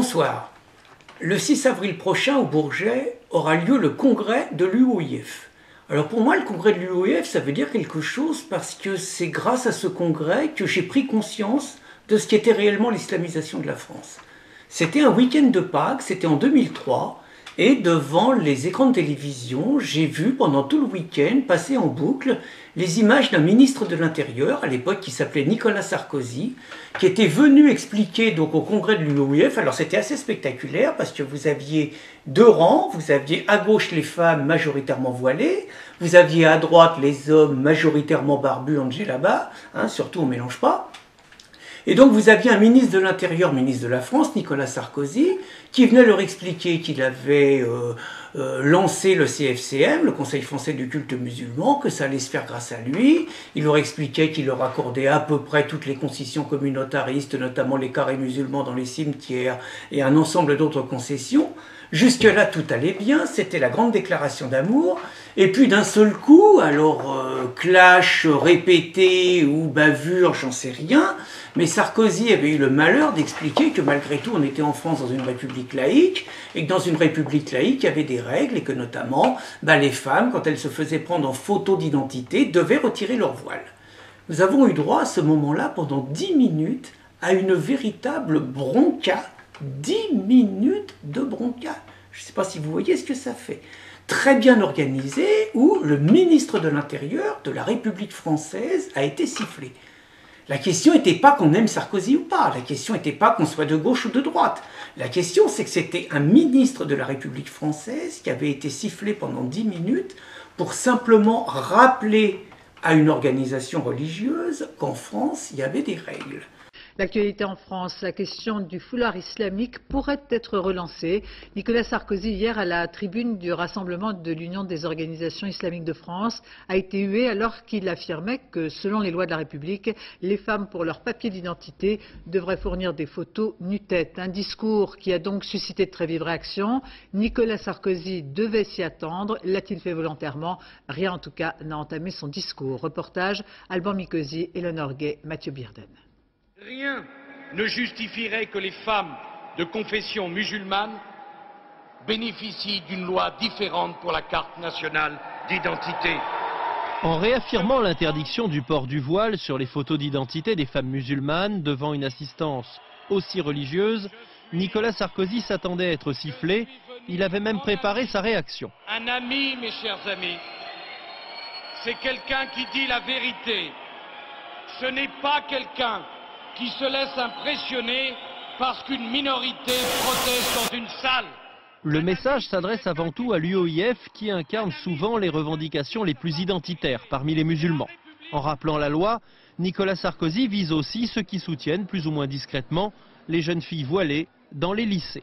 Bonsoir. Le 6 avril prochain au Bourget aura lieu le congrès de l'UOIF. Alors pour moi, le congrès de l'UOIF, ça veut dire quelque chose parce que c'est grâce à ce congrès que j'ai pris conscience de ce qu'était réellement l'islamisation de la France. C'était un week-end de Pâques, c'était en 2003, et devant les écrans de télévision, j'ai vu pendant tout le week-end passer en boucle les images d'un ministre de l'Intérieur, à l'époque qui s'appelait Nicolas Sarkozy, qui était venu expliquer donc au congrès de l'UOIF. Alors c'était assez spectaculaire parce que vous aviez deux rangs, vous aviez à gauche les femmes majoritairement voilées, vous aviez à droite les hommes majoritairement barbus en djellaba, surtout on ne mélange pas. Et donc vous aviez un ministre de l'Intérieur, ministre de la France, Nicolas Sarkozy, qui venait leur expliquer qu'il avait lancé le CFCM, le Conseil français du culte musulman, que ça allait se faire grâce à lui. Il leur expliquait qu'il leur accordait à peu près toutes les concessions communautaristes, notamment les carrés musulmans dans les cimetières et un ensemble d'autres concessions. Jusque-là, tout allait bien, c'était la grande déclaration d'amour. Et puis d'un seul coup, alors clash répété ou bavure, j'en sais rien, mais Sarkozy avait eu le malheur d'expliquer que malgré tout, on était en France dans une république laïque, et que dans une république laïque, il y avait des règles, et que notamment, les femmes, quand elles se faisaient prendre en photo d'identité, devaient retirer leur voile. Nous avons eu droit à ce moment-là, pendant 10 minutes, à une véritable bronca. 10 minutes de bronca. Je ne sais pas si vous voyez ce que ça fait. Très bien organisé, où le ministre de l'Intérieur de la République française a été sifflé. La question n'était pas qu'on aime Sarkozy ou pas, la question n'était pas qu'on soit de gauche ou de droite. La question, c'est que c'était un ministre de la République française qui avait été sifflé pendant 10 minutes pour simplement rappeler à une organisation religieuse qu'en France, il y avait des règles. L'actualité en France, la question du foulard islamique pourrait être relancée. Nicolas Sarkozy, hier à la tribune du rassemblement de l'Union des organisations islamiques de France, a été hué alors qu'il affirmait que, selon les lois de la République, les femmes, pour leur papier d'identité, devraient fournir des photos nu-tête. Un discours qui a donc suscité de très vives réactions. Nicolas Sarkozy devait s'y attendre. L'a-t-il fait volontairement? Rien en tout cas n'a entamé son discours. Reportage Alban Mikosi, Eleonore Gay, Mathieu Birden. Rien ne justifierait que les femmes de confession musulmane bénéficient d'une loi différente pour la carte nationale d'identité. En réaffirmant l'interdiction du port du voile sur les photos d'identité des femmes musulmanes devant une assistance aussi religieuse, Nicolas Sarkozy s'attendait à être sifflé. Il avait même préparé sa réaction. Un ami, mes chers amis, c'est quelqu'un qui dit la vérité. Ce n'est pas quelqu'un qui se laisse impressionner parce qu'une minorité proteste dans une salle. Le message s'adresse avant tout à l'UOIF qui incarne souvent les revendications les plus identitaires parmi les musulmans. En rappelant la loi, Nicolas Sarkozy vise aussi ceux qui soutiennent plus ou moins discrètement les jeunes filles voilées dans les lycées.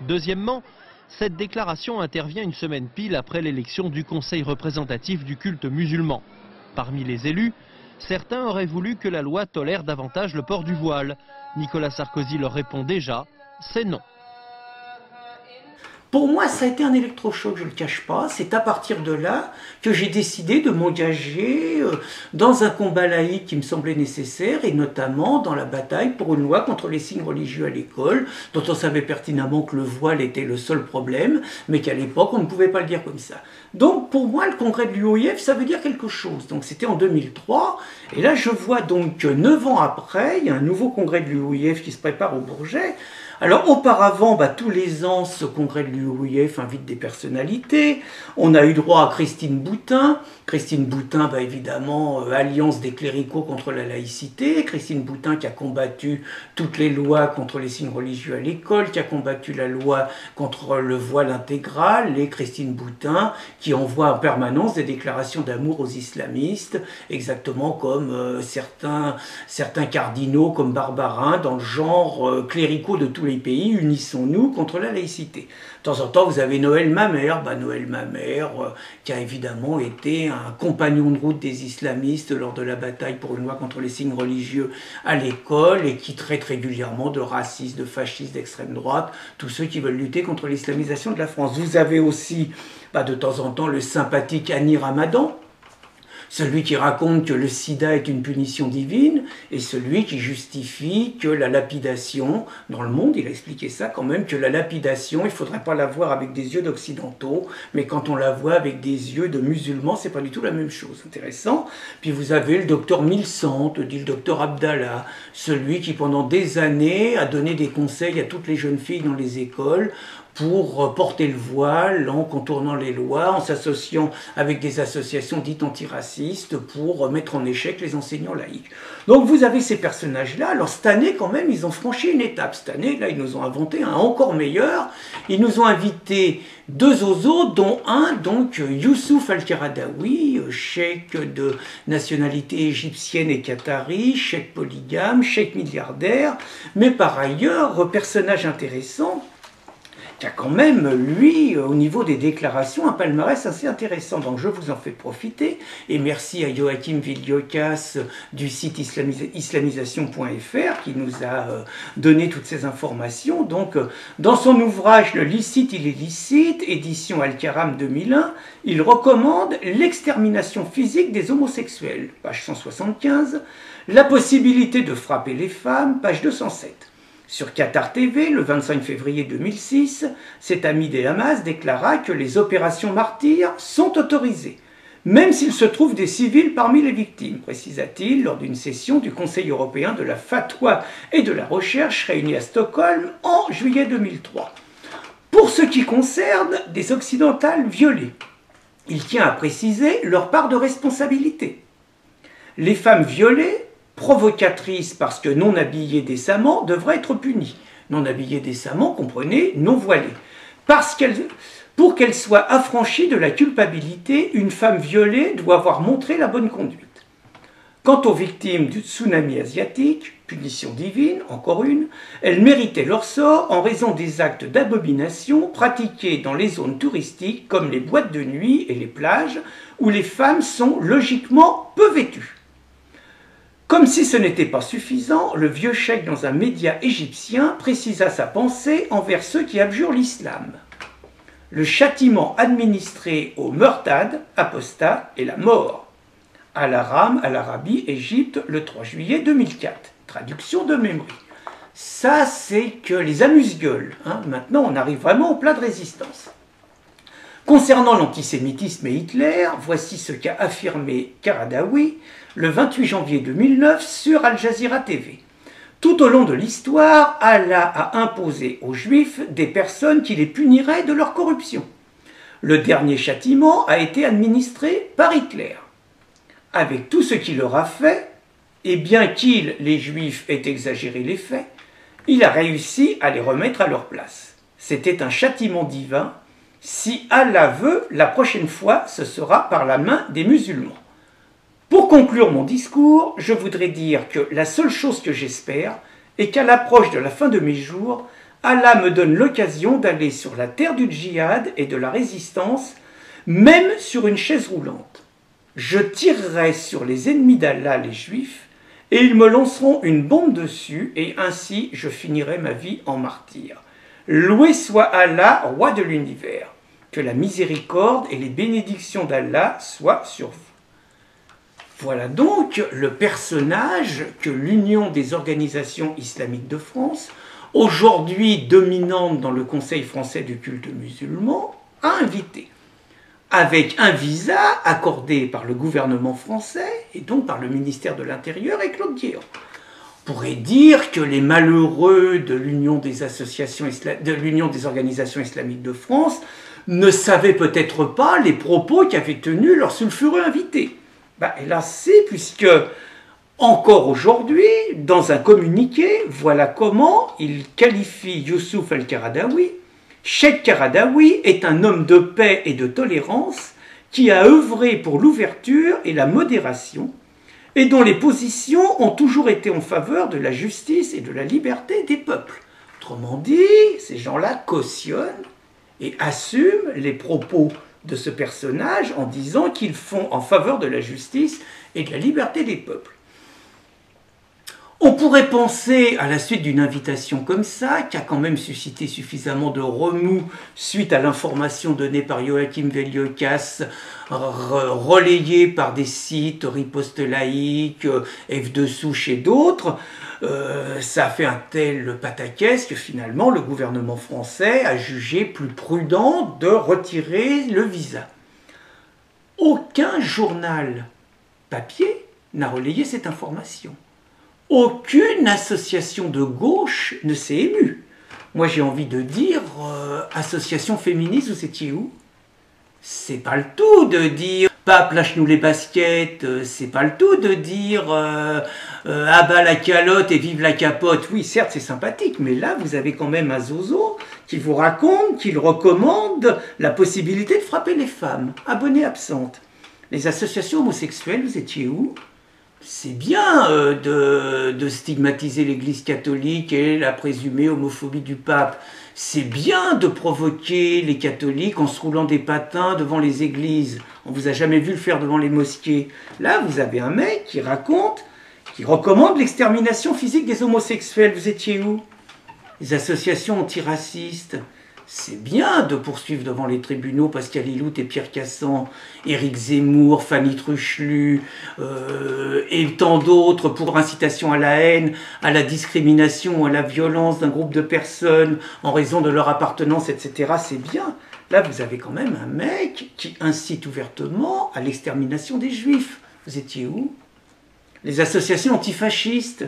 Deuxièmement, cette déclaration intervient une semaine pile après l'élection du Conseil représentatif du culte musulman. Parmi les élus, certains auraient voulu que la loi tolère davantage le port du voile. Nicolas Sarkozy leur répond déjà, c'est non. Pour moi, ça a été un électrochoc, je ne le cache pas. C'est à partir de là que j'ai décidé de m'engager dans un combat laïque qui me semblait nécessaire, et notamment dans la bataille pour une loi contre les signes religieux à l'école, dont on savait pertinemment que le voile était le seul problème, mais qu'à l'époque, on ne pouvait pas le dire comme ça. Donc, pour moi, le congrès de l'UOIF, ça veut dire quelque chose. Donc, c'était en 2003, et là, je vois donc que 9 ans après, il y a un nouveau congrès de l'UOIF qui se prépare au Bourget. Alors auparavant, tous les ans, ce congrès de l'UOIF invite des personnalités. On a eu droit à Christine Boutin. Christine Boutin, évidemment, alliance des cléricaux contre la laïcité. Christine Boutin qui a combattu toutes les lois contre les signes religieux à l'école, qui a combattu la loi contre le voile intégral, et Christine Boutin qui envoie en permanence des déclarations d'amour aux islamistes, exactement comme certains cardinaux comme Barbarin, dans le genre cléricaux de tous les pays, unissons-nous contre la laïcité. De temps en temps, vous avez Noël Mamère, Noël Mamère, qui a évidemment été un compagnon de route des islamistes lors de la bataille pour une loi contre les signes religieux à l'école, et qui traite régulièrement de racistes, de fascistes, d'extrême droite, tous ceux qui veulent lutter contre l'islamisation de la France. Vous avez aussi, de temps en temps, le sympathique Annie Ramadan, Celui qui raconte que le sida est une punition divine et celui qui justifie que la lapidation, dans le monde, il a expliqué ça quand même, que la lapidation, il ne faudrait pas la voir avec des yeux d'occidentaux, mais quand on la voit avec des yeux de musulmans, c'est pas du tout la même chose. Intéressant. Puis vous avez le docteur Milcent, dit le docteur Abdallah, celui qui pendant des années a donné des conseils à toutes les jeunes filles dans les écoles pour porter le voile en contournant les lois, en s'associant avec des associations dites antiracistes pour mettre en échec les enseignants laïcs. Donc vous avez ces personnages-là. Alors cette année, quand même, ils ont franchi une étape. Cette année, là, ils nous ont inventé un encore meilleur. Ils nous ont invité 2 zozos, dont un, donc, Youssouf Al-Qaradawi, cheikh de nationalité égyptienne et qatari, cheikh polygame, cheikh milliardaire, mais par ailleurs, personnage intéressant, qui a quand même, lui, au niveau des déclarations, un palmarès assez intéressant. Donc je vous en fais profiter. Et merci à Joachim Villocas du site islamisation.fr qui nous a donné toutes ces informations. Donc dans son ouvrage « Le licite, il est licite », édition Al-Karam 2001, il recommande l'extermination physique des homosexuels, page 175, la possibilité de frapper les femmes, page 207. Sur Qatar TV, le 25 février 2006, cet ami des Hamas déclara que les opérations martyrs sont autorisées, même s'il se trouve des civils parmi les victimes, précisa-t-il lors d'une session du Conseil européen de la fatwa et de la recherche réunie à Stockholm en juillet 2003. Pour ce qui concerne des occidentales violées, il tient à préciser leur part de responsabilité. Les femmes violées, provocatrice parce que non habillée décemment, devrait être punie. Non habillée décemment, comprenez, non voilée. Pour qu'elle soit affranchie de la culpabilité, une femme violée doit avoir montré la bonne conduite. Quant aux victimes du tsunami asiatique, punition divine, encore une, elles méritaient leur sort en raison des actes d'abomination pratiqués dans les zones touristiques comme les boîtes de nuit et les plages, où les femmes sont logiquement peu vêtues. Comme si ce n'était pas suffisant, le vieux cheikh dans un média égyptien précisa sa pensée envers ceux qui abjurent l'islam. Le châtiment administré aux meurtades, apostats, est la mort. Al-Haram, Al-Arabi, Égypte, le 3 juillet 2004. Traduction de Memri. Ça, c'est que les amuse-gueules. Maintenant, on arrive vraiment au plat de résistance. Concernant l'antisémitisme et Hitler, voici ce qu'a affirmé Qaradawi le 28 janvier 2009 sur Al Jazeera TV. Tout au long de l'histoire, Allah a imposé aux Juifs des personnes qui les puniraient de leur corruption. Le dernier châtiment a été administré par Hitler. Avec tout ce qu'il leur a fait, et bien qu'il, les Juifs, ait exagéré les faits, il a réussi à les remettre à leur place. C'était un châtiment divin. Si Allah veut, la prochaine fois, ce sera par la main des musulmans. Pour conclure mon discours, je voudrais dire que la seule chose que j'espère est qu'à l'approche de la fin de mes jours, Allah me donne l'occasion d'aller sur la terre du djihad et de la résistance, même sur une chaise roulante. Je tirerai sur les ennemis d'Allah, les Juifs, et ils me lanceront une bombe dessus, et ainsi je finirai ma vie en martyr. Loué soit Allah, roi de l'univers. Que la miséricorde et les bénédictions d'Allah soient sur vous. Voilà donc le personnage que l'Union des organisations islamiques de France, aujourd'hui dominante dans le Conseil français du culte musulman, a invité. Avec un visa accordé par le gouvernement français et donc par le ministère de l'Intérieur et Claude Guéant. On pourrait dire que les malheureux de l'Union des organisations islamiques de France ne savaient peut-être pas les propos qu'avaient tenus leur sulfureux invité. Hélas, c'est puisque, encore aujourd'hui, dans un communiqué, voilà comment il qualifie Youssouf Al-Qaradawi. Cheikh Qaradawi est un homme de paix et de tolérance qui a œuvré pour l'ouverture et la modération et dont les positions ont toujours été en faveur de la justice et de la liberté des peuples. Autrement dit, ces gens-là cautionnent et assument les propos de ce personnage en disant qu'ils font en faveur de la justice et de la liberté des peuples. On pourrait penser, à la suite d'une invitation comme ça, qui a quand même suscité suffisamment de remous suite à l'information donnée par Joachim Veliokas, relayée par des sites Riposte Laïque, F2 Souche et d'autres, ça a fait un tel pataquès que finalement le gouvernement français a jugé plus prudent de retirer le visa. Aucun journal papier n'a relayé cette information. Aucune association de gauche ne s'est émue. Moi j'ai envie de dire, association féministe, vous étiez où? C'est pas le tout de dire pape lâche-nous les baskets, c'est pas le tout de dire abat la calotte et vive la capote. Oui, certes c'est sympathique, mais là vous avez quand même un zozo qui vous raconte, qu'il recommande la possibilité de frapper les femmes, abonnées absentes. Les associations homosexuelles, vous étiez où? C'est bien de stigmatiser l'Église catholique et la présumée homophobie du pape. C'est bien de provoquer les catholiques en se roulant des patins devant les églises. On vous a jamais vu le faire devant les mosquées. Là, vous avez un mec qui raconte, qui recommande l'extermination physique des homosexuels. Vous étiez où? Les associations antiracistes. C'est bien de poursuivre devant les tribunaux Pascal Illout et Pierre Cassant, Éric Zemmour, Fanny Truchelu et tant d'autres pour incitation à la haine, à la discrimination, à la violence d'un groupe de personnes en raison de leur appartenance, etc. C'est bien. Là, vous avez quand même un mec qui incite ouvertement à l'extermination des Juifs. Vous étiez où? Les associations antifascistes.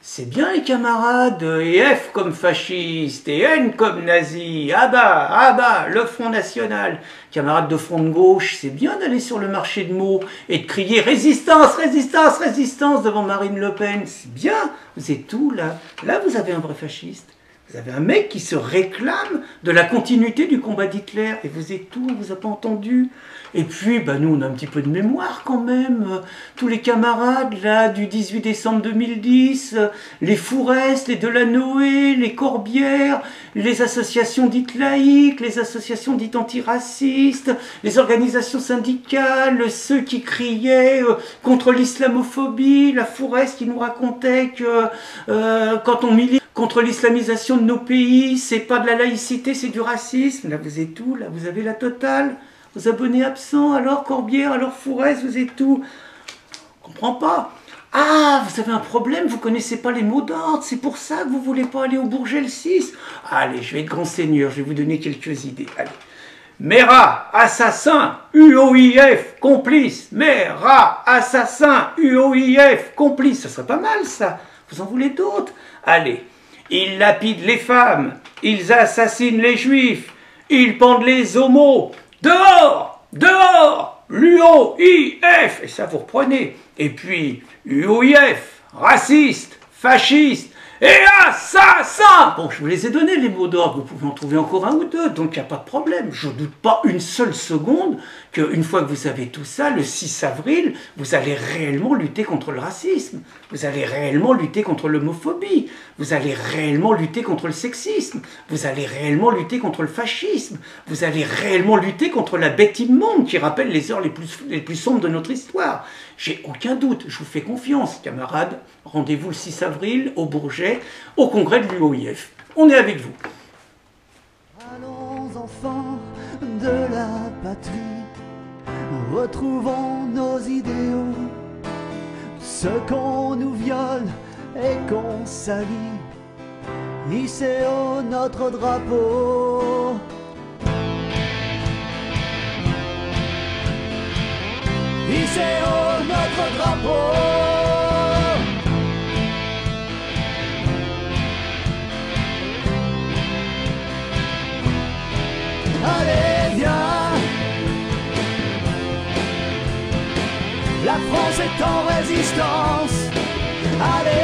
C'est bien les camarades, et F comme fasciste, et N comme nazi, ah bah, le Front National. Camarades de Front de Gauche, c'est bien d'aller sur le marché de mots et de crier « Résistance, résistance, résistance » devant Marine Le Pen. C'est bien, vous êtes où là? Là, vous avez un vrai fasciste. Vous avez un mec qui se réclame de la continuité du combat d'Hitler. Et vous êtes où? On vous a pas entendu. Et puis, bah, nous, on a un petit peu de mémoire quand même. Tous les camarades, là, du 18 décembre 2010, les Fourest, les Delanoë, les Corbière, les associations dites laïques, les associations dites antiracistes, les organisations syndicales, ceux qui criaient contre l'islamophobie, la Fourest qui nous racontait que quand on milite contre l'islamisation de nos pays, c'est pas de la laïcité, c'est du racisme. Là, vous êtes où? Là, vous avez la totale. Vos abonnés absents, alors Corbière, alors Fourest, vous êtes où? On comprend pas. Ah, vous avez un problème, vous connaissez pas les mots d'ordre, c'est pour ça que vous voulez pas aller au Bourget le 6. Allez, je vais être grand seigneur, je vais vous donner quelques idées. Allez. Mera, assassin, UOIF, complice. Mera, assassin, UOIF, complice. Ça serait pas mal, ça. Vous en voulez d'autres? Allez. Ils lapident les femmes, ils assassinent les juifs, ils pendent les homos. Dehors! Dehors! L'UOIF! Et ça, vous reprenez. Et puis, UOIF, raciste, fasciste, et assassin! Bon, je vous les ai donnés, les mots d'ordre. Vous pouvez en trouver encore un ou deux, donc il n'y a pas de problème. Je ne doute pas une seule seconde qu'une fois que vous avez tout ça, le 6 avril, vous allez réellement lutter contre le racisme. Vous allez réellement lutter contre l'homophobie. Vous allez réellement lutter contre le sexisme. Vous allez réellement lutter contre le fascisme. Vous allez réellement lutter contre la bête immonde qui rappelle les heures les plus sombres de notre histoire. J'ai aucun doute, je vous fais confiance, camarades. Rendez-vous le 6 avril au Bourget, au congrès de l'UOIF. On est avec vous. Allons enfants de la patrie, retrouvons nos idéaux. Ce qu'on nous viole et qu'on salit, hissez haut notre drapeau. Hissez haut notre drapeau. Allez, viens. La France est en résistance. Allez.